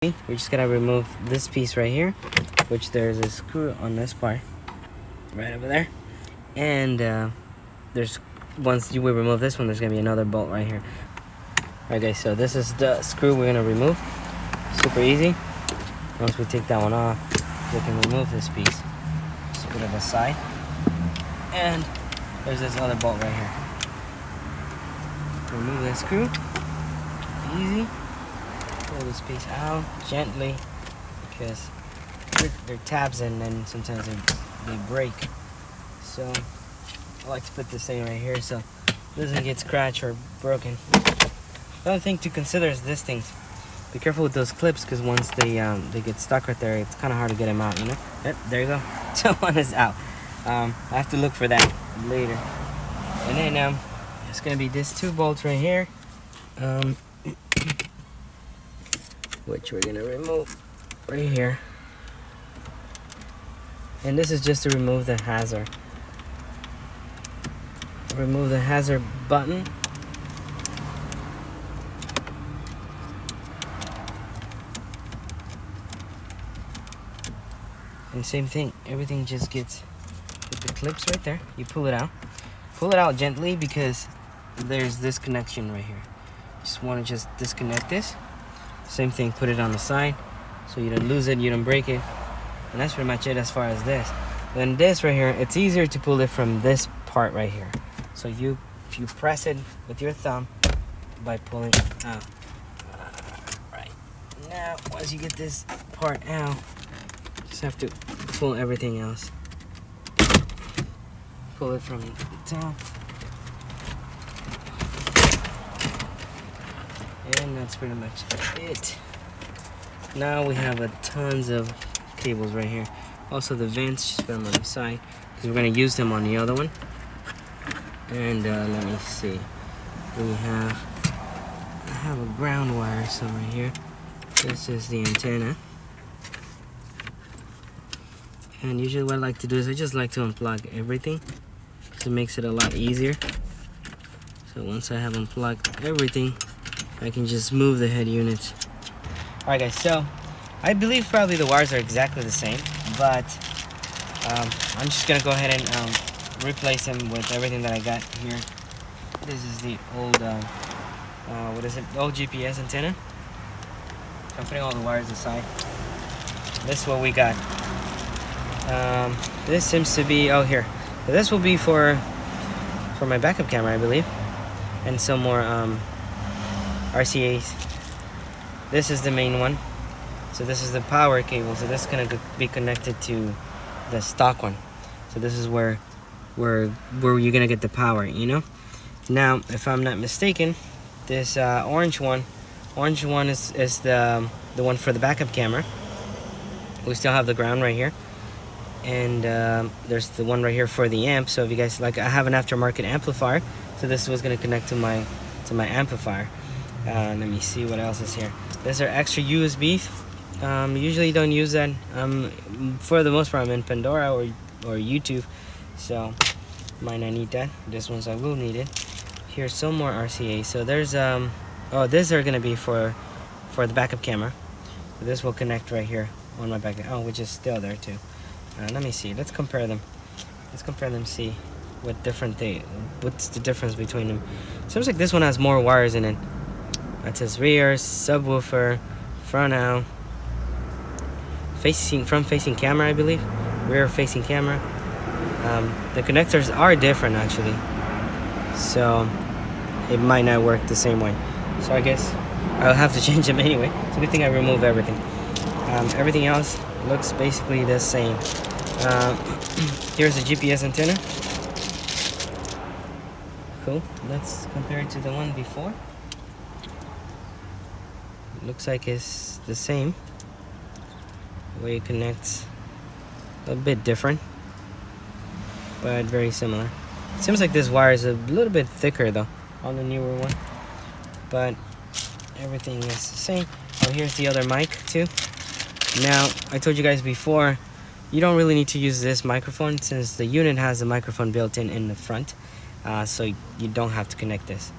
We're just gonna remove this piece right here, which there's a screw on this part right over there, and there's once we remove this one, there's gonna be another bolt right here. Alright guys, so this is the screw we're gonna remove. Super easy. Once we take that one off, we can remove this piece. Just put it aside, and there's this other bolt right here. Remove that screw. Easy. Pull this piece out gently, because they're tabs and then sometimes they break. So I like to put this thing right here so it doesn't get scratched or broken. Another thing to consider is this thing. Be careful with those clips, because once they get stuck right there, it's kind of hard to get them out, you know? Yep, there you go. So one is out. I have to look for that later. And then it's gonna be these two bolts right here, which we're gonna remove right here. And this is just to remove the hazard. Remove the hazard button. And same thing, everything just gets with the clips right there. You pull it out. Pull it out gently, because there's this connection right here. Just want to just disconnect this. Same thing, put it on the side so you don't lose it, you don't break it. And that's pretty much it as far as this. Then this right here, it's easier to pull it from this part right here. So if you press it with your thumb by pulling out. Right. Now, once you get this part out, just have to pull everything else. Pull it from the top. And that's pretty much it. Now we have a tons of cables right here. Also the vents, just put them on the side, because we're going to use them on the other one. And let me see. I have a ground wire somewhere here. This is the antenna. And usually what I like to do is I just like to unplug everything, because it makes it a lot easier. So once I have unplugged everything, I can just move the head units. Alright guys, so I believe probably the wires are exactly the same, but I'm just gonna go ahead and replace them with everything that I got here. This is the old what is it? The old GPS antenna. So I'm putting all the wires aside. This is what we got. This seems to be here. So this will be for my backup camera, I believe, and some more RCAs. This is the main one. So this is the power cable. So this is gonna be connected to the stock one. So this is where you're gonna get the power, you know. Now, if I'm not mistaken, this orange one is the one for the backup camera. We still have the ground right here, and there's the one right here for the amp. So if you guys like, I have an aftermarket amplifier, so this was gonna connect to my amplifier. Let me see what else is here. These are extra USBs. Usually don't use that. For the most part, I'm in Pandora or YouTube, so might not need that. This ones I will need it. Here's some more RCA. So there's these are gonna be for the backup camera. So this will connect right here on my backup. Which is still there too. Let me see. Let's compare them. See what's the difference between them. Seems like this one has more wires in it. That says rear, subwoofer, front out, front facing camera, I believe, rear facing camera. The connectors are different actually, so it might not work the same way. So I guess I'll have to change them anyway. It's a good thing I removed everything. Everything else looks basically the same. Here's the GPS antenna. Cool. Let's compare it to the one before. Looks like it's the same. The way it connects, a bit different, but very similar. It seems like this wire is a little bit thicker though on the newer one, but everything is the same. Here's the other mic too. Now, I told you guys before, you don't really need to use this microphone since the unit has a microphone built in the front, so you don't have to connect this.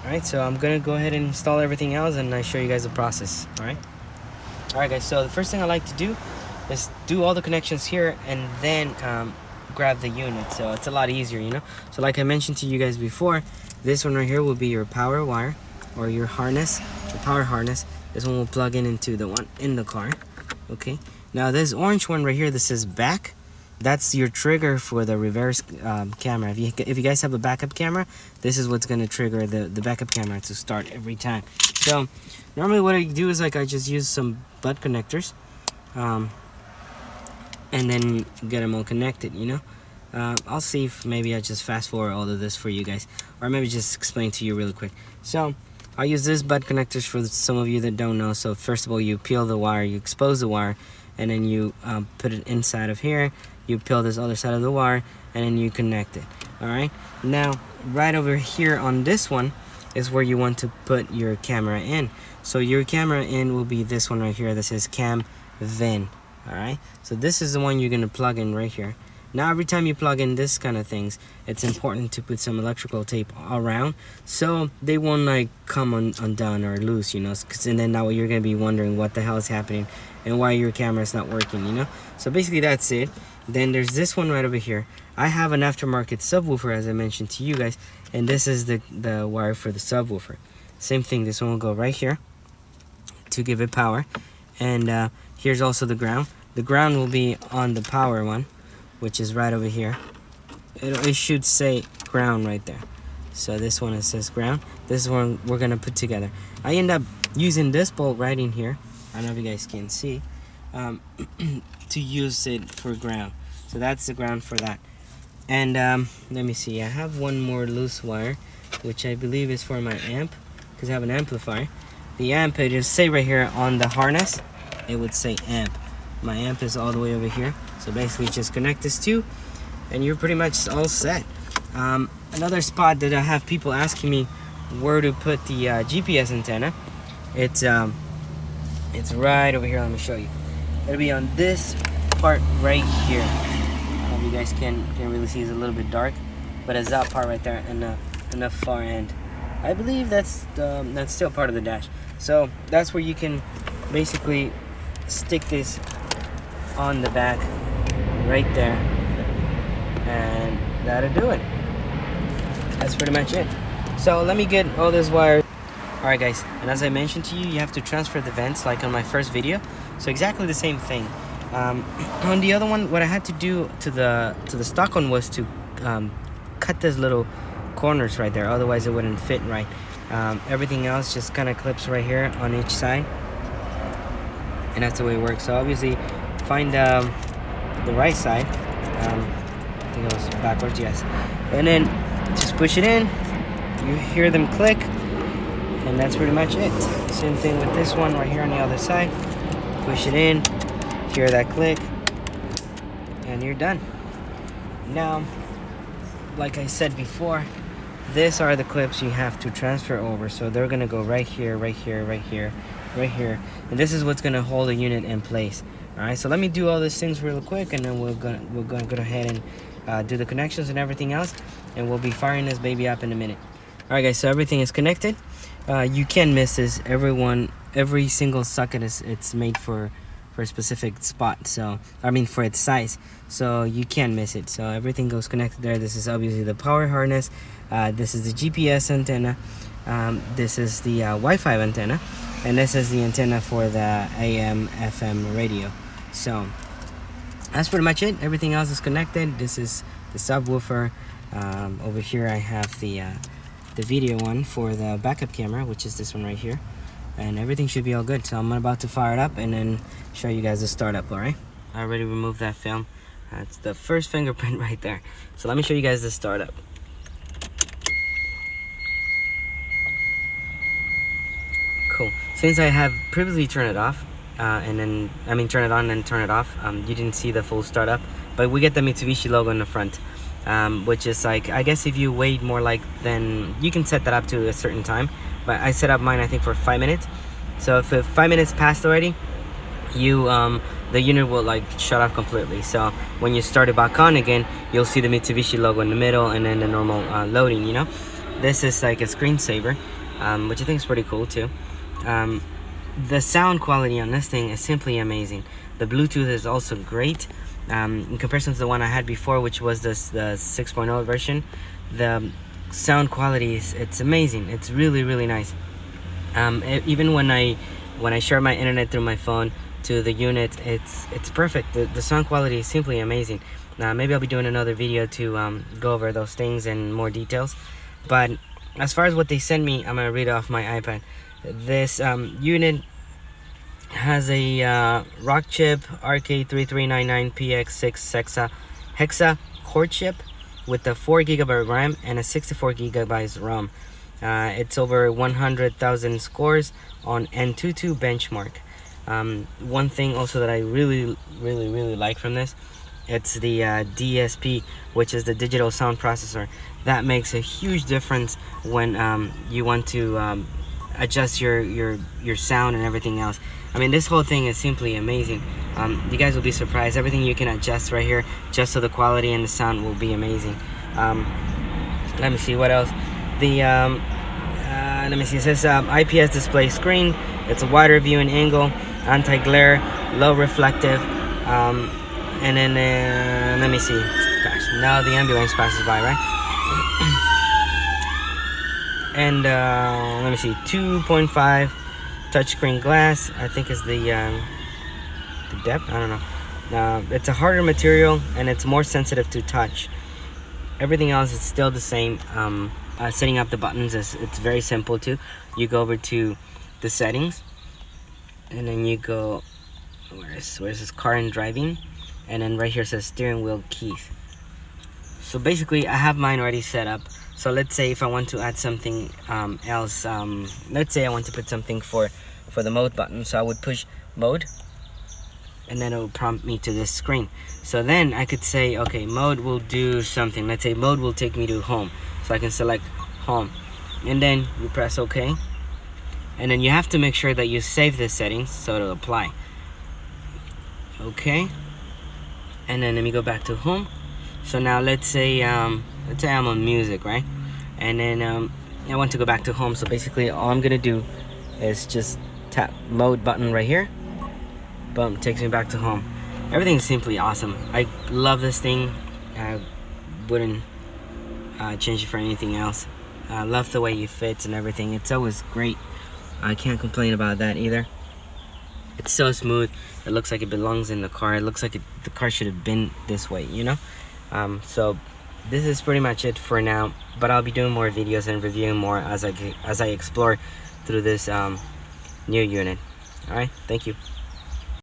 Alright, so I'm gonna go ahead and install everything else and I show you guys the process. Alright. Alright guys, so the first thing I like to do is do all the connections here and then grab the unit, so it's a lot easier, you know. So like I mentioned to you guys before, this one right here will be your power wire or your harness, your power harness. This one will plug in into the one in the car. Okay, now this orange one right here, this says back. That's your trigger for the reverse camera. If you guys have a backup camera, this is what's gonna trigger the backup camera to start every time. So normally what I do is like I just use some butt connectors and then get them all connected, you know. I'll see if maybe I just fast forward all of this for you guys, or maybe just explain to you really quick. So I'll use this butt connectors for some of you that don't know. So first of all, you peel the wire, you expose the wire, and then you put it inside of here. You peel this other side of the wire, and then you connect it. All right, now right over here on this one is where you want to put your camera in. So your camera in will be this one right here that says cam VIN. All right, so this is the one you're gonna plug in right here. Now every time you plug in this kind of things, it's important to put some electrical tape around so they won't like come undone or loose, you know, and then now you're gonna be wondering what the hell is happening and why your camera is not working, you know. So basically that's it. Then there's this one right over here. I have an aftermarket subwoofer, as I mentioned to you guys, and this is the wire for the subwoofer. Same thing, this one will go right here to give it power. And here's also the ground. The ground will be on the power one, which is right over here. It should say ground right there. So this one, it says ground. This one we're gonna put together. I end up using this bolt right in here. I don't know if you guys can see. To use it for ground. So that's the ground for that. And let me see, I have one more loose wire, which I believe is for my amp, because I have an amplifier. The amp, it just say right here on the harness, it would say amp. My amp is all the way over here. So basically just connect this two and you're pretty much all set. Another spot that I have people asking me where to put the GPS antenna, it's right over here. Let me show you. It'll be on this part right here. I don't know if you guys can really see, it's a little bit dark, but it's that part right there and the far end. I believe that's still part of the dash. So that's where you can basically stick this on the back right there, and that'll do it. That's pretty much it. So let me get all this wire. Alright guys, and as I mentioned to you, you have to transfer the vents like on my first video. So exactly the same thing. On the other one, what I had to do to the stock one was to cut these little corners right there, otherwise it wouldn't fit right. Everything else just kind of clips right here on each side, and that's the way it works. So obviously find the right side. I think it was backwards, yes, and then just push it in. You hear them click, and that's pretty much it. Same thing with this one right here on the other side. Push it in, hear that click, and you're done. Now, like I said before, these are the clips you have to transfer over. So they're gonna go right here, right here, right here, right here, and this is what's gonna hold the unit in place. All right, so let me do all these things real quick, and then we're gonna go ahead and do the connections and everything else, and we'll be firing this baby up in a minute. All right, guys, so everything is connected. You can miss this. Every single socket it's made for a specific spot. So I mean for its size. So you can't miss it. So everything goes connected there. This is obviously the power harness. This is the GPS antenna. This is the Wi-Fi antenna, and this is the antenna for the AM/FM radio. So that's pretty much it. Everything else is connected. This is the subwoofer. Over here I have the video one for the backup camera, which is this one right here, and everything should be all good. So I'm about to fire it up and then show you guys the startup. All right, I already removed that film. That's the first fingerprint right there. So let me show you guys the startup. Cool. Since I have previously turned it off, and then turn it on and turn it off, you didn't see the full startup, but we get the Mitsubishi logo in the front. Which is like, I guess if you wait more like, then you can set that up to a certain time, but I set up mine I think for 5 minutes. So if 5 minutes passed already, you the unit will like shut off completely. So when you start it back on again, you'll see the Mitsubishi logo in the middle, and then the normal loading, you know. This is like a screensaver, which I think is pretty cool too. the sound quality on this thing is simply amazing. The Bluetooth is also great. In comparison to the one I had before, which was the 6.0 version, the sound quality it's amazing. It's really nice. Even when I share my internet through my phone to the unit, it's perfect. The sound quality is simply amazing. Maybe I'll be doing another video to go over those things in more details. But as far as what they sent me, I'm gonna read off my iPad. This unit has a Rock chip RK3399PX6 hexa core chip with a 4 GB RAM and a 64 GB ROM. It's over 100,000 scores on N22 benchmark. One thing also that I really like from this, it's the DSP, which is the digital sound processor. That makes a huge difference when you want to adjust your sound and everything else. I mean, this whole thing is simply amazing. You guys will be surprised. Everything you can adjust right here, just so the quality and the sound will be amazing. Let me see what else. The let me see. It says IPS display screen. It's a wider viewing angle, anti-glare, low reflective. And then let me see. Gosh, now the ambulance passes by, right? And let me see. 2.5 touchscreen glass. I think is the depth. I don't know. It's a harder material and it's more sensitive to touch. Everything else is still the same. Setting up the buttons it's very simple too. You go over to the settings, and then you go where's this car and driving, and then right here it says steering wheel keys. So basically I have mine already set up. So let's say if I want to add something else, let's say I want to put something for the mode button, so I would push mode and then it will prompt me to this screen. So then I could say, okay, mode will do something. Let's say mode will take me to home, so I can select home, and then you press OK, and then you have to make sure that you save the settings so it'll apply. Okay, and then let me go back to home. So now let's say I'm on music, right? And then I want to go back to home. So basically all I'm gonna do is just tap mode button right here. Boom, takes me back to home. Everything's simply awesome. I love this thing. I wouldn't change it for anything else. I love the way it fits and everything. It's always great. I can't complain about that either. It's so smooth. It looks like it belongs in the car. It looks like the car should have been this way, you know? So this is pretty much it for now, but I'll be doing more videos and reviewing more as I explore through this new unit. All right, thank you.